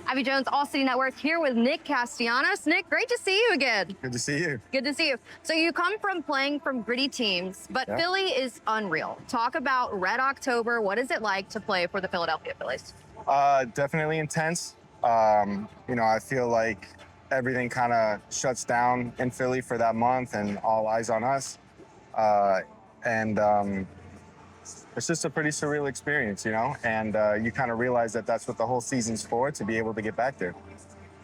Abby Jones, All City Network, here with Nick Castellanos. Nick, great to see you again. Good to see you. Good to see you. So you come from playing from gritty teams, but Yeah. Philly is unreal. Talk about Red October. What is it like to play for the Philadelphia Phillies? Definitely intense. I feel like everything kind of shuts down in Philly for that month and all eyes on us. It's just a pretty surreal experience, and you kind of realize that that's what the whole season's for, to be able to get back there.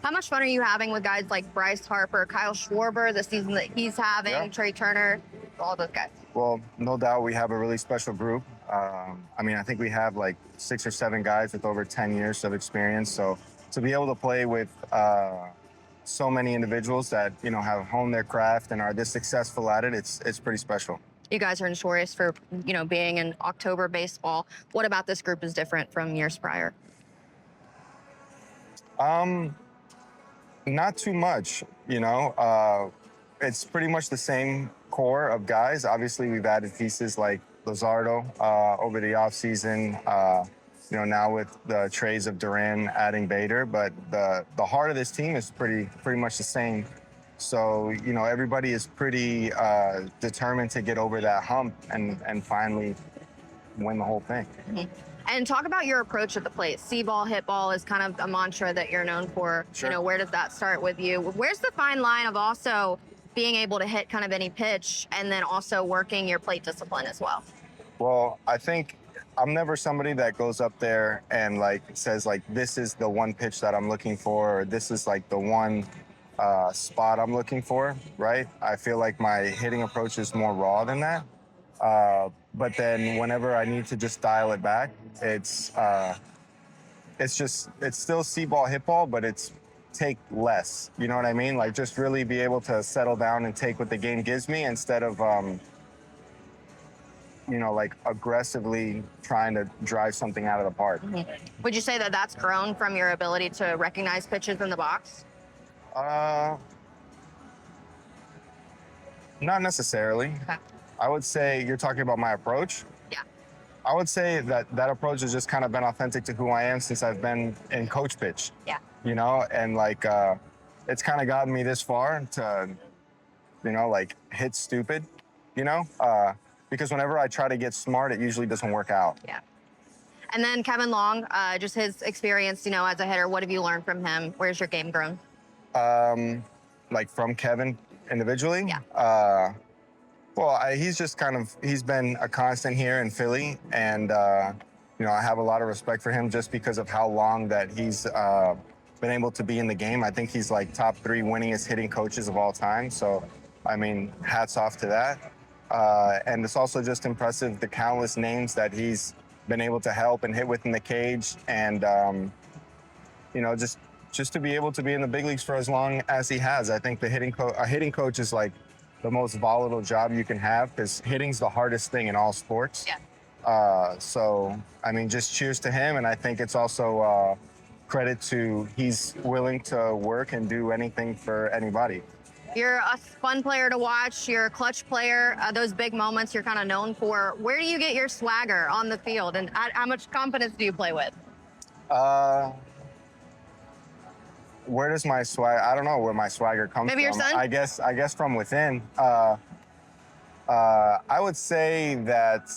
How much fun are you having with guys like Bryce Harper, Kyle Schwarber, the season that he's having, Yeah. Trey Turner, all those guys? Well, no doubt we have a really special group. I think we have like 6 or 7 guys with over 10 years of experience. So to be able to play with so many individuals that, have honed their craft and are this successful at it, it's pretty special. You guys are notorious for, being in October baseball. What about this group is different from years prior? Not too much, It's pretty much the same core of guys. Obviously, we've added pieces like Luzardo over the offseason, now with the trades of Duran adding Bader, but the heart of this team is pretty much the same. So, everybody is pretty determined to get over that hump and finally win the whole thing. Mm-hmm. And talk about your approach at the plate. See ball, hit ball is kind of a mantra that you're known for. Sure. Where does that start with you? Where's the fine line of also being able to hit kind of any pitch and then also working your plate discipline as well? Well, I think I'm never somebody that goes up there and says this is the one pitch that I'm looking for, or this is the one spot I'm looking for, right? I feel like my hitting approach is more raw than that. But then whenever I need to just dial it back, it's still see ball, hit ball, but it's take less. You know what I mean? Just really be able to settle down and take what the game gives me instead of, aggressively trying to drive something out of the park. Mm-hmm. Would you say that that's grown from your ability to recognize pitches in the box? Not necessarily. Okay. I would say you're talking about my approach. Yeah. I would say that approach has just kind of been authentic to who I am since I've been in coach pitch. Yeah. And it's kind of gotten me this far to, hit stupid, because whenever I try to get smart, it usually doesn't work out. Yeah. And then Kevin Long, just his experience, as a hitter, what have you learned from him? Where's your game grown? From Kevin individually? Yeah. He's been a constant here in Philly, and I have a lot of respect for him just because of how long that he's been able to be in the game. I think he's top 3 winningest hitting coaches of all time. So, hats off to that. And it's also just impressive the countless names that he's been able to help and hit within the cage, and just to be able to be in the big leagues for as long as he has. I think a hitting coach is the most volatile job you can have, because hitting's the hardest thing in all sports. Yeah. Just cheers to him. And I think it's also credit to he's willing to work and do anything for anybody. You're a fun player to watch. You're a clutch player. Those big moments you're kind of known for. Where do you get your swagger on the field, and how much confidence do you play with? Where does my swag? I don't know where my swagger comes Maybe from. your son? I guess from within. I would say that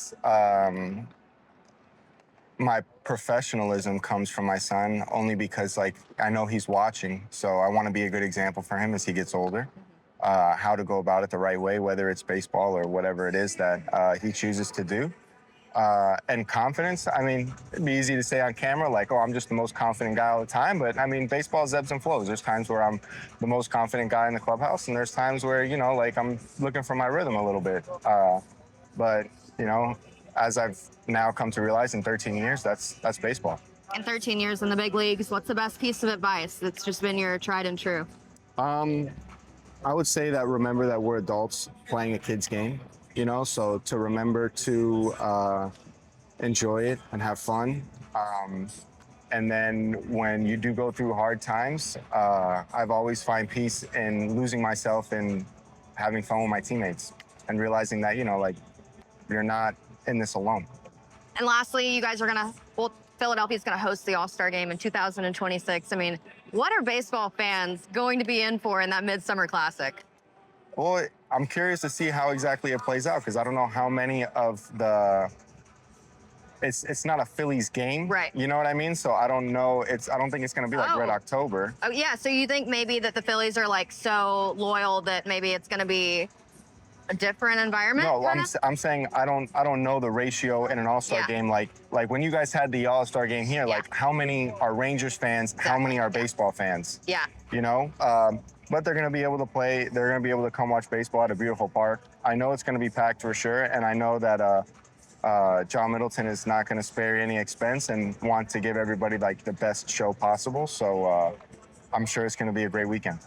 my professionalism comes from my son, only because I know he's watching, so I want to be a good example for him as he gets older. How to go about it the right way, whether it's baseball or whatever it is that he chooses to do. And confidence, it'd be easy to say on camera, I'm just the most confident guy all the time. But, baseball ebbs and flows. There's times where I'm the most confident guy in the clubhouse, and there's times where, I'm looking for my rhythm a little bit. But, as I've now come to realize in 13 years, that's baseball. In 13 years in the big leagues, what's the best piece of advice that's just been your tried and true? I would say that remember that we're adults playing a kid's game. So to remember to enjoy it and have fun. And then when you do go through hard times, I've always find peace in losing myself and having fun with my teammates and realizing that, you're not in this alone. And lastly, you guys are gonna, well, Philadelphia's going to host the AllStar game in 2026. I mean, what are baseball fans going to be in for in that Midsummer Classic? Well, I'm curious to see how exactly it plays out because I don't know how many of the. It's not a Phillies game, Right. You know what I mean? So I don't know. I don't think it's going to be like Red October. Oh, yeah. So you think maybe that the Phillies are like so loyal that maybe it's going to be a different environment? No, I'm saying I don't know the ratio in an All-Star Yeah. game. Like when you guys had the All-Star game here, like how many are Rangers fans? How many are baseball fans? Yeah. You know, but they're going to be able to play. They're going to be able to come watch baseball at a beautiful park. I know it's going to be packed for sure, and I know that John Middleton is not going to spare any expense and want to give everybody like the best show possible. So I'm sure it's going to be a great weekend.